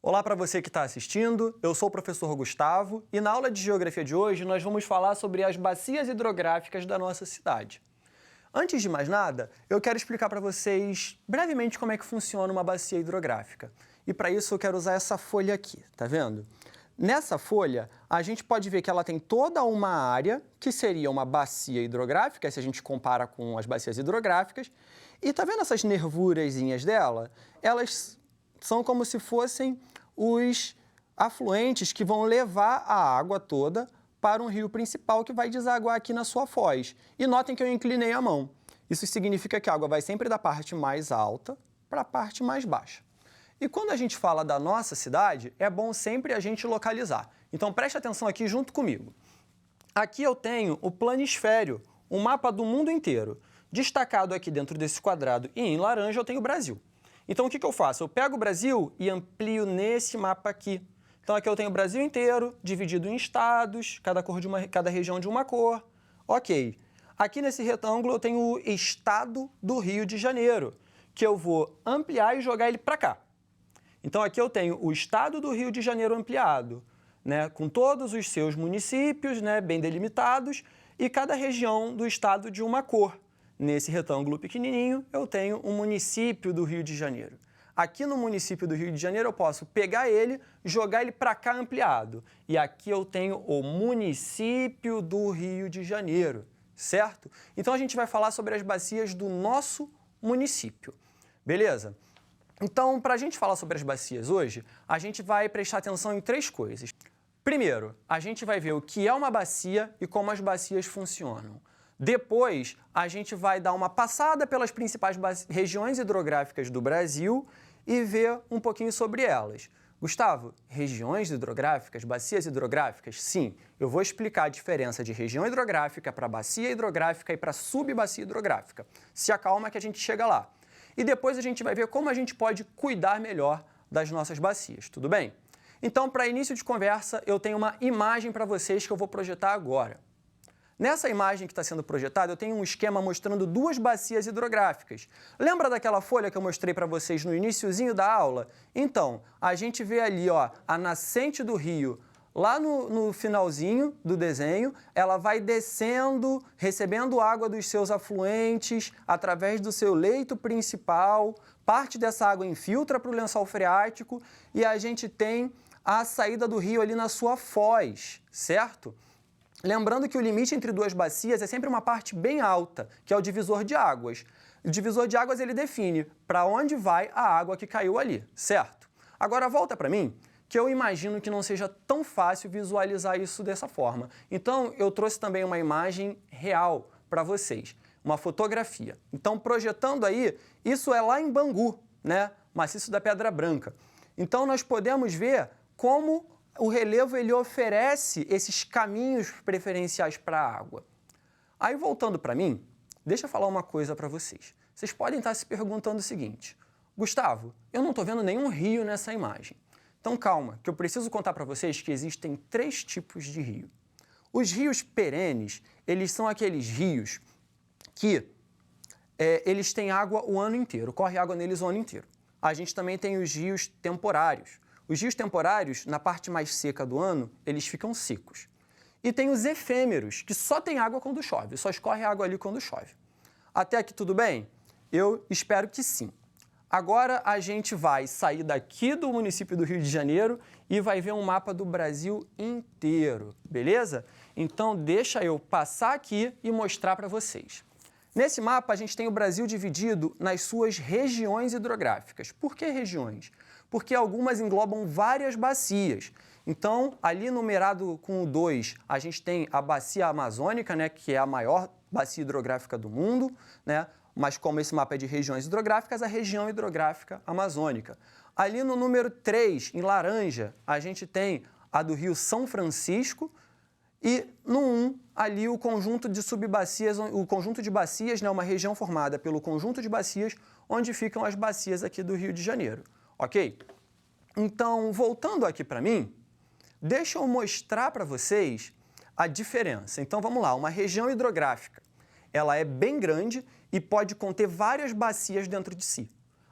Olá para você que está assistindo, eu sou o professor Gustavo e na aula de Geografia de hoje nós vamos falar sobre as bacias hidrográficas da nossa cidade. Antes de mais nada, eu quero explicar para vocês brevemente como é que funciona uma bacia hidrográfica. E para isso eu quero usar essa folha aqui, tá vendo? Nessa folha, a gente pode ver que ela tem toda uma área que seria uma bacia hidrográfica, se a gente compara com as bacias hidrográficas. E tá vendo essas nervurazinhas dela? Elas são como se fossem os afluentes que vão levar a água toda para um rio principal que vai desaguar aqui na sua foz. E notem que eu inclinei a mão. Isso significa que a água vai sempre da parte mais alta para a parte mais baixa. E quando a gente fala da nossa cidade, é bom sempre a gente localizar. Então preste atenção aqui junto comigo. Aqui eu tenho o planisfério, um mapa do mundo inteiro. Destacado aqui dentro desse quadrado e em laranja eu tenho o Brasil. Então o que eu faço? Eu pego o Brasil e amplio nesse mapa aqui. Então aqui eu tenho o Brasil inteiro, dividido em estados, cada região de uma cor. Ok. Aqui nesse retângulo eu tenho o estado do Rio de Janeiro, que eu vou ampliar e jogar ele para cá. Então aqui eu tenho o estado do Rio de Janeiro ampliado, né, com todos os seus municípios, né, bem delimitados, e cada região do estado de uma cor. Nesse retângulo pequenininho, eu tenho um município do Rio de Janeiro. Aqui no município do Rio de Janeiro, eu posso pegar ele, jogar ele para cá ampliado. E aqui eu tenho o município do Rio de Janeiro, certo? Então, a gente vai falar sobre as bacias do nosso município, beleza? Então, para a gente falar sobre as bacias hoje, a gente vai prestar atenção em três coisas. Primeiro, a gente vai ver o que é uma bacia e como as bacias funcionam. Depois, a gente vai dar uma passada pelas principais regiões hidrográficas do Brasil e ver um pouquinho sobre elas. Gustavo, regiões hidrográficas, bacias hidrográficas? Sim, eu vou explicar a diferença de região hidrográfica para bacia hidrográfica e para subbacia hidrográfica. Se acalma que a gente chega lá. E depois a gente vai ver como a gente pode cuidar melhor das nossas bacias, tudo bem? Então, para início de conversa, eu tenho uma imagem para vocês que eu vou projetar agora. Nessa imagem que está sendo projetada, eu tenho um esquema mostrando duas bacias hidrográficas. Lembra daquela folha que eu mostrei para vocês no iniciozinho da aula? Então, a gente vê ali, ó, a nascente do rio. Lá no finalzinho do desenho, ela vai descendo, recebendo água dos seus afluentes, através do seu leito principal, parte dessa água infiltra para o lençol freático e a gente tem a saída do rio ali na sua foz, certo? Lembrando que o limite entre duas bacias é sempre uma parte bem alta, que é o divisor de águas. O divisor de águas ele define para onde vai a água que caiu ali, certo? Agora volta para mim, que eu imagino que não seja tão fácil visualizar isso dessa forma. Então, eu trouxe também uma imagem real para vocês, uma fotografia. Então, projetando aí, isso é lá em Bangu, né? Maciço da Pedra Branca. Então, nós podemos ver como o relevo ele oferece esses caminhos preferenciais para a água. Aí, voltando para mim, deixa eu falar uma coisa para vocês. Vocês podem estar se perguntando o seguinte: Gustavo, eu não estou vendo nenhum rio nessa imagem. Então, calma, que eu preciso contar para vocês que existem três tipos de rio. Os rios perenes, eles são aqueles rios que eles têm água o ano inteiro, corre água neles o ano inteiro. A gente também tem os rios temporários. Os rios temporários, na parte mais seca do ano, eles ficam secos. E tem os efêmeros, que só tem água quando chove, só escorre água ali quando chove. Até aqui tudo bem? Eu espero que sim. Agora a gente vai sair daqui do município do Rio de Janeiro e vai ver um mapa do Brasil inteiro, beleza? Então deixa eu passar aqui e mostrar para vocês. Nesse mapa a gente tem o Brasil dividido nas suas regiões hidrográficas. Por que regiões? Porque algumas englobam várias bacias. Então, ali numerado com o 2, a gente tem a bacia amazônica, né, que é a maior bacia hidrográfica do mundo, né? Mas como esse mapa é de regiões hidrográficas, a região hidrográfica amazônica. Ali no número 3, em laranja, a gente tem a do Rio São Francisco e no 1, ali o conjunto de subbacias, o conjunto de bacias, né, uma região formada pelo conjunto de bacias, onde ficam as bacias aqui do Rio de Janeiro, ok? Então, voltando aqui para mim, deixa eu mostrar para vocês a diferença. Então, vamos lá, uma região hidrográfica, ela é bem grande e pode conter várias bacias dentro de si.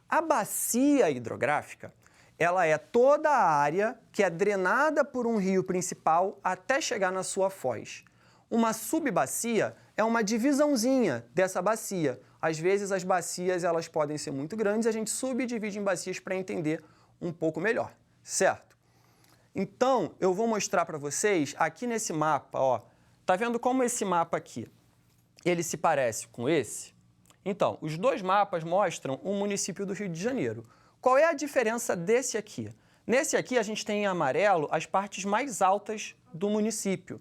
A bacia hidrográfica, ela é toda a área que é drenada por um rio principal até chegar na sua foz. Uma subbacia é uma divisãozinha dessa bacia. Às vezes as bacias elas podem ser muito grandes e a gente subdivide em bacias para entender um pouco melhor, certo? Então, eu vou mostrar para vocês aqui nesse mapa, ó. Tá vendo como esse mapa aqui, ele se parece com esse? Então, os dois mapas mostram o município do Rio de Janeiro. Qual é a diferença desse aqui? Nesse aqui, a gente tem em amarelo as partes mais altas do município,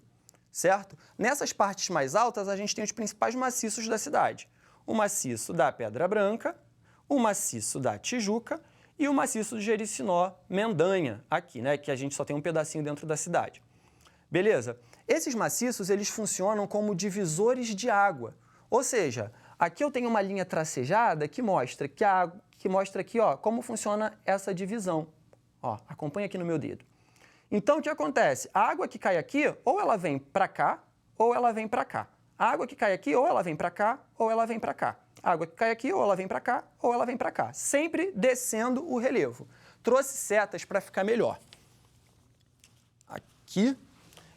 certo? Nessas partes mais altas, a gente tem os principais maciços da cidade. O maciço da Pedra Branca, o maciço da Tijuca e o maciço do Jericinó Mendanha, aqui, né? Que a gente só tem um pedacinho dentro da cidade. Beleza? Esses maciços, eles funcionam como divisores de água. Ou seja, aqui eu tenho uma linha tracejada que mostra aqui, ó, como funciona essa divisão. Ó, acompanha aqui no meu dedo. Então, o que acontece? A água que cai aqui, ou ela vem para cá, ou ela vem para cá. A água que cai aqui, ou ela vem para cá, ou ela vem para cá. A água que cai aqui, ou ela vem para cá, ou ela vem para cá. Sempre descendo o relevo. Trouxe setas para ficar melhor. Aqui.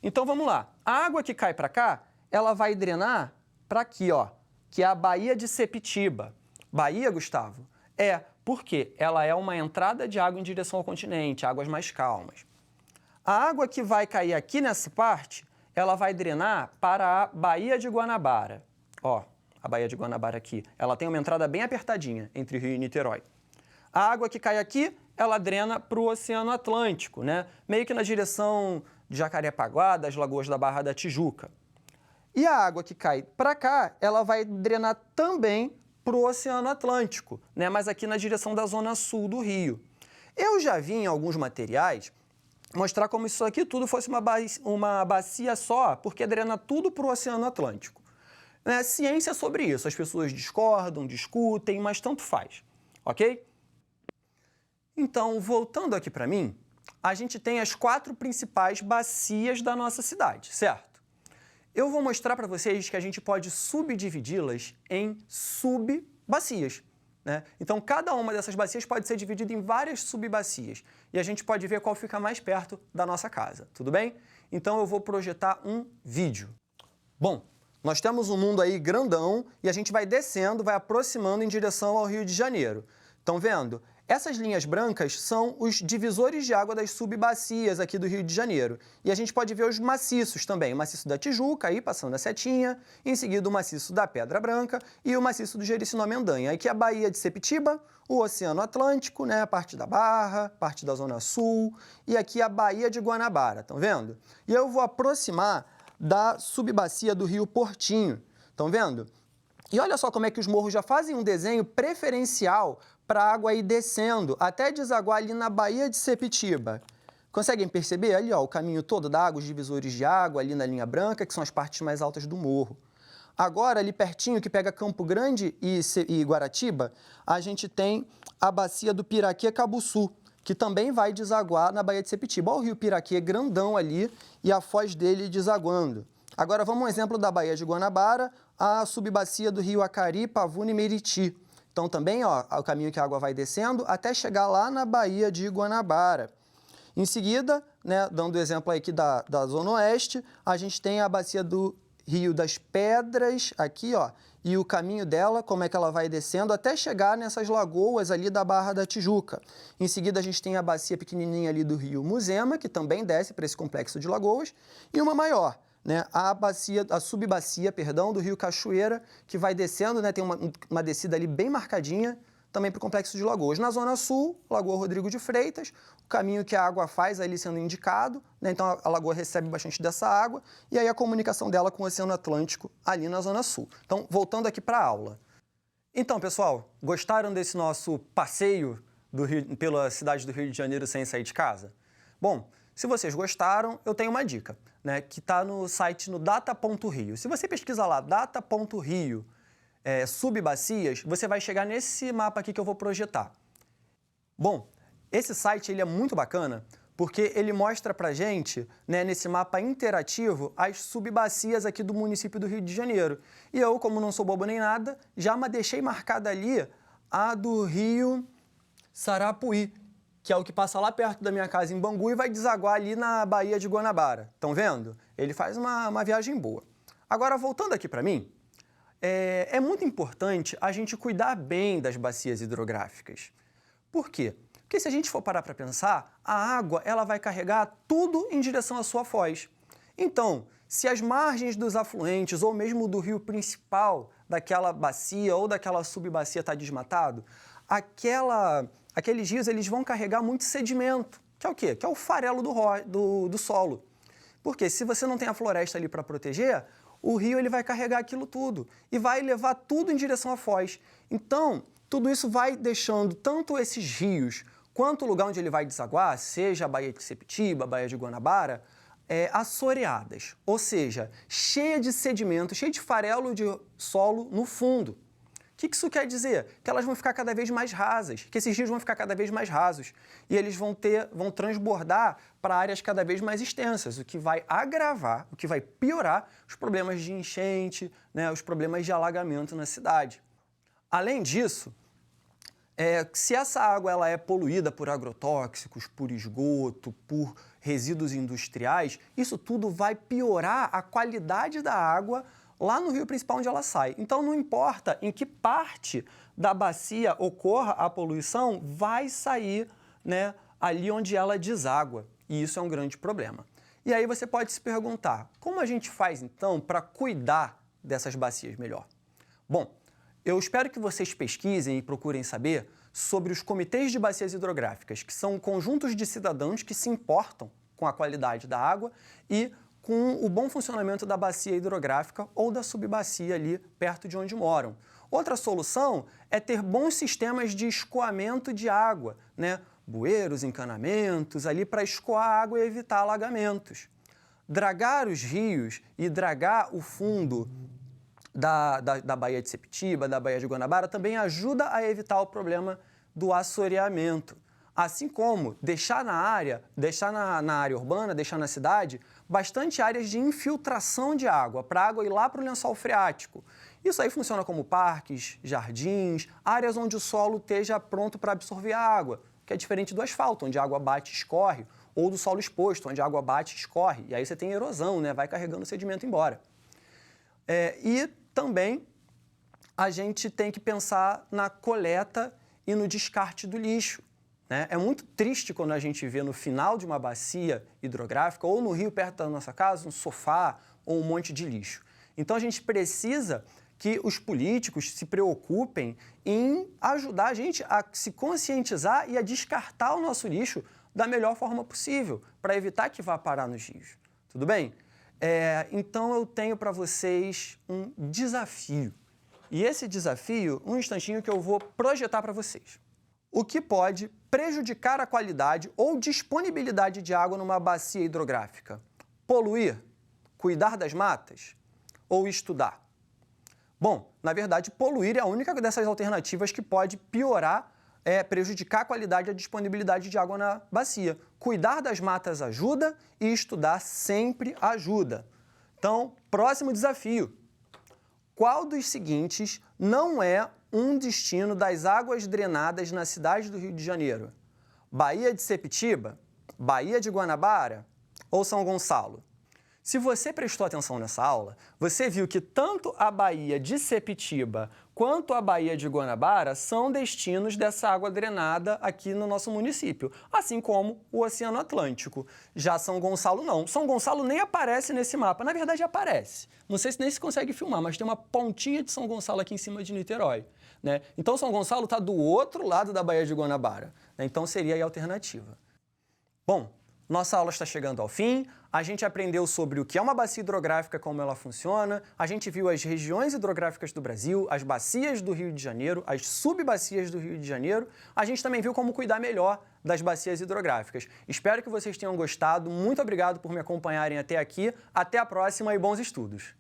Então, vamos lá. A água que cai para cá, ela vai drenar para aqui, ó, que é a Baía de Sepitiba. Baía, Gustavo? É, porque ela é uma entrada de água em direção ao continente, águas mais calmas. A água que vai cair aqui nessa parte, ela vai drenar para a Baía de Guanabara. Ó, a Baía de Guanabara aqui. Ela tem uma entrada bem apertadinha entre Rio e Niterói. A água que cai aqui, ela drena para o Oceano Atlântico, né? Meio que na direção de Jacarepaguá, das Lagoas da Barra da Tijuca. E a água que cai para cá, ela vai drenar também para o Oceano Atlântico, né? Mas aqui na direção da zona sul do Rio. Eu já vi em alguns materiais mostrar como isso aqui tudo fosse uma bacia só, porque drena tudo para o Oceano Atlântico. Né? Ciência sobre isso, as pessoas discordam, discutem, mas tanto faz, ok? Então, voltando aqui para mim, a gente tem as 4 principais bacias da nossa cidade, certo? Eu vou mostrar para vocês que a gente pode subdividi-las em subbacias, né? Então, cada uma dessas bacias pode ser dividida em várias subbacias e a gente pode ver qual fica mais perto da nossa casa, tudo bem? Então, eu vou projetar um vídeo. Bom, nós temos um mundo aí grandão e a gente vai descendo, vai aproximando em direção ao Rio de Janeiro. Estão vendo? Essas linhas brancas são os divisores de água das subbacias aqui do Rio de Janeiro. E a gente pode ver os maciços também. O maciço da Tijuca, aí passando a setinha, em seguida o maciço da Pedra Branca e o maciço do Jericinó Mendanha. Aqui a Baía de Sepitiba, o Oceano Atlântico, né, a parte da Barra, parte da Zona Sul, e aqui a Baía de Guanabara, estão vendo? E eu vou aproximar da subbacia do Rio Portinho, estão vendo? E olha só como é que os morros já fazem um desenho preferencial para a água ir descendo, até desaguar ali na Baía de Sepitiba. Conseguem perceber ali, ó, o caminho todo da água, os divisores de água ali na linha branca, que são as partes mais altas do morro. Agora, ali pertinho, que pega Campo Grande e Guaratiba, a gente tem a bacia do Piraquê-Cabuçu, que também vai desaguar na Baía de Sepitiba. Olha o rio Piraquê grandão ali e a foz dele desaguando. Agora, vamos um exemplo da Baía de Guanabara, a subbacia do rio Acari, Pavuna e Meriti. Então, também, ó, o caminho que a água vai descendo até chegar lá na Baía de Guanabara. Em seguida, né, dando exemplo aqui da Zona Oeste, a gente tem a bacia do Rio das Pedras, aqui, ó, e o caminho dela, como é que ela vai descendo, até chegar nessas lagoas ali da Barra da Tijuca. Em seguida, a gente tem a bacia pequenininha ali do Rio Muzema, que também desce para esse complexo de lagoas, e uma maior, né, a subbacia, perdão, do Rio Cachoeira, que vai descendo, né, tem uma descida ali bem marcadinha, também para o complexo de lagoas. Na Zona Sul, Lagoa Rodrigo de Freitas, o caminho que a água faz ali sendo indicado, né, então a lagoa recebe bastante dessa água, e aí a comunicação dela com o Oceano Atlântico ali na Zona Sul. Então, voltando aqui para a aula. Então, pessoal, gostaram desse nosso passeio pela cidade do Rio de Janeiro sem sair de casa? Bom, se vocês gostaram, eu tenho uma dica, né, que está no site no data.rio. Se você pesquisar lá, data.rio, subbacias, você vai chegar nesse mapa aqui que eu vou projetar. Bom, esse site ele é muito bacana porque ele mostra pra gente, né, nesse mapa interativo, as subbacias aqui do município do Rio de Janeiro. E eu, como não sou bobo nem nada, já deixei marcada ali a do Rio Sarapuí, que é o que passa lá perto da minha casa em Bangu e vai desaguar ali na Baía de Guanabara. Estão vendo? Ele faz uma viagem boa. Agora, voltando aqui para mim, é muito importante a gente cuidar bem das bacias hidrográficas. Por quê? Porque se a gente for parar para pensar, a água ela vai carregar tudo em direção à sua foz. Então, se as margens dos afluentes ou mesmo do rio principal daquela bacia ou daquela subbacia está desmatado, aqueles rios eles vão carregar muito sedimento, que é o quê? Que é o farelo do solo. Porque se você não tem a floresta ali para proteger, o rio ele vai carregar aquilo tudo e vai levar tudo em direção à foz. Então, tudo isso vai deixando tanto esses rios quanto o lugar onde ele vai desaguar, seja a Baía de Sepetiba, a Baía de Guanabara, assoreadas, ou seja, cheia de sedimento, cheia de farelo de solo no fundo. O que isso quer dizer? Que elas vão ficar cada vez mais rasas, que esses rios vão ficar cada vez mais rasos e eles vão transbordar para áreas cada vez mais extensas, o que vai agravar, o que vai piorar os problemas de enchente, né, os problemas de alagamento na cidade. Além disso, se essa água ela é poluída por agrotóxicos, por esgoto, por resíduos industriais, isso tudo vai piorar a qualidade da água lá no rio principal onde ela sai. Então, não importa em que parte da bacia ocorra a poluição, vai sair, né, ali onde ela deságua. E isso é um grande problema. E aí você pode se perguntar, como a gente faz, então, para cuidar dessas bacias melhor? Bom, eu espero que vocês pesquisem e procurem saber sobre os comitês de bacias hidrográficas, que são conjuntos de cidadãos que se importam com a qualidade da água e com o bom funcionamento da bacia hidrográfica ou da subbacia ali perto de onde moram. Outra solução é ter bons sistemas de escoamento de água, né? Bueiros, encanamentos, ali para escoar a água e evitar alagamentos. Dragar os rios e dragar o fundo da Baía de Sepetiba, da Baía de Guanabara, também ajuda a evitar o problema do assoreamento. Assim como deixar na área urbana, deixar na cidade, bastante áreas de infiltração de água, para a água ir lá para o lençol freático. Isso aí funciona como parques, jardins, áreas onde o solo esteja pronto para absorver a água, que é diferente do asfalto, onde a água bate e escorre, ou do solo exposto, onde a água bate e escorre, e aí você tem erosão, né? Vai carregando o sedimento embora. E também a gente tem que pensar na coleta e no descarte do lixo. Né? É muito triste quando a gente vê no final de uma bacia hidrográfica ou no rio perto da nossa casa um sofá ou um monte de lixo. Então a gente precisa que os políticos se preocupem em ajudar a gente a se conscientizar e a descartar o nosso lixo da melhor forma possível, para evitar que vá parar nos rios. Tudo bem? Então eu tenho para vocês um desafio. E esse desafio, um instantinho que eu vou projetar para vocês. O que pode prejudicar a qualidade ou disponibilidade de água numa bacia hidrográfica? Poluir? Cuidar das matas? Ou estudar? Bom, na verdade, poluir é a única dessas alternativas que pode piorar, prejudicar a qualidade e a disponibilidade de água na bacia. Cuidar das matas ajuda e estudar sempre ajuda. Então, próximo desafio. Qual dos seguintes não é um destino das águas drenadas na cidade do Rio de Janeiro? Baía de Sepetiba, Baía de Guanabara ou São Gonçalo? Se você prestou atenção nessa aula, você viu que tanto a Baía de Sepetiba quanto a Baía de Guanabara são destinos dessa água drenada aqui no nosso município, assim como o Oceano Atlântico. Já São Gonçalo não. São Gonçalo nem aparece nesse mapa. Na verdade, aparece. Não sei se nem se consegue filmar, mas tem uma pontinha de São Gonçalo aqui em cima de Niterói. Né? Então, São Gonçalo está do outro lado da Baía de Guanabara. Né? Então, seria aí a alternativa. Bom, nossa aula está chegando ao fim. A gente aprendeu sobre o que é uma bacia hidrográfica, como ela funciona. A gente viu as regiões hidrográficas do Brasil, as bacias do Rio de Janeiro, as subbacias do Rio de Janeiro. A gente também viu como cuidar melhor das bacias hidrográficas. Espero que vocês tenham gostado. Muito obrigado por me acompanharem até aqui. Até a próxima e bons estudos!